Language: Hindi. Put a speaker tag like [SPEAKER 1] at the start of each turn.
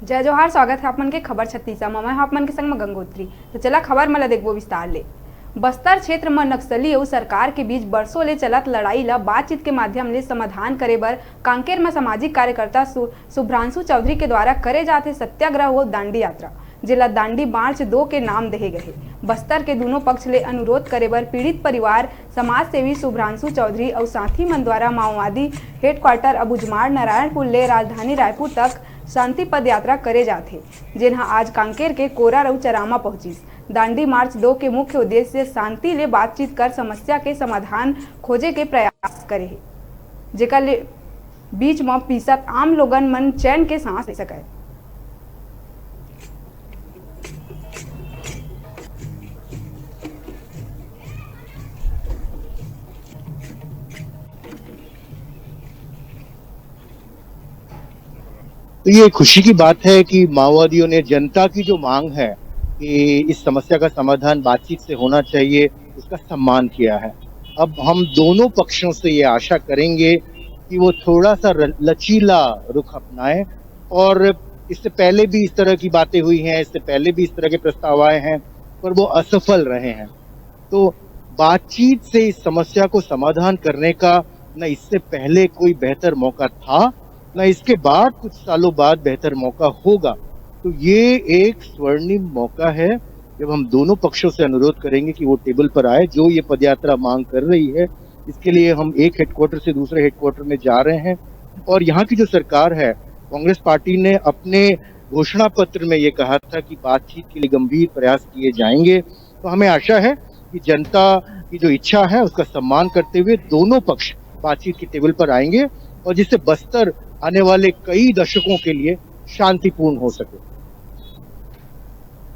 [SPEAKER 1] जय जोहार। स्वागत है आपमन के खबर 36 में। मैं आपमन के संग में गंगोत्री। तो चला खबर में देखो विस्तार ले। बस्तर क्षेत्र में नक्सली और सरकार के बीच बरसों ले चलत लड़ाई ला बातचीत के माध्यम ले समाधान करे बर कांकेर में सामाजिक कार्यकर्ता शुभ्रांशु चौधरी के द्वारा करे जाते सत्याग्रह व दांडी यात्रा जिला दांडी मार्च 2 के नाम दहे गए। बस्तर के दोनों पक्ष ले अनुरोध करे बर पीड़ित परिवार समाज सेवी शुभ्रांशु चौधरी और साथी मन द्वारा माओवादी हेडक्वार्टर अबुझमाड़ नारायणपुर ले राजधानी रायपुर तक शांति पद यात्रा करे जाते, जिन्हा आज कांकेर के कोरा और चरामा पहुंचीस। दांडी मार्च 2 के मुख्य उद्देश्य शांति ले बातचीत कर समस्या के समाधान खोजे के प्रयास करे है, जेकर ले बीच में पीसत आम लोगन मन चैन के सांस ले सके।
[SPEAKER 2] तो ये खुशी की बात है कि माओवादियों ने जनता की जो मांग है कि इस समस्या का समाधान बातचीत से होना चाहिए, उसका सम्मान किया है। अब हम दोनों पक्षों से ये आशा करेंगे कि वो थोड़ा सा लचीला रुख अपनाएं। और इससे पहले भी इस तरह की बातें हुई हैं, इससे पहले भी इस तरह के प्रस्ताव आए हैं, पर वो असफल रहे हैं। तो बातचीत से इस समस्या को समाधान करने का न इससे पहले कोई बेहतर मौका था, ना इसके बाद कुछ सालों बाद बेहतर मौका होगा। तो ये एक स्वर्णिम मौका है जब हम दोनों पक्षों से अनुरोध करेंगे कि वो टेबल पर आए। जो ये पदयात्रा मांग कर रही है, इसके लिए हम एक हेडक्वार्टर से दूसरे हेडक्वार्टर में जा रहे हैं। और यहाँ की जो सरकार है, कांग्रेस पार्टी ने अपने घोषणा पत्र में ये कहा था कि बातचीत के लिए गंभीर प्रयास किए जाएंगे। तो हमें आशा है कि जनता की जो इच्छा है उसका सम्मान करते हुए दोनों पक्ष बातचीत के टेबल पर आएंगे और जिससे बस्तर आने वाले कई दशकों के लिए शांतिपूर्ण हो सके।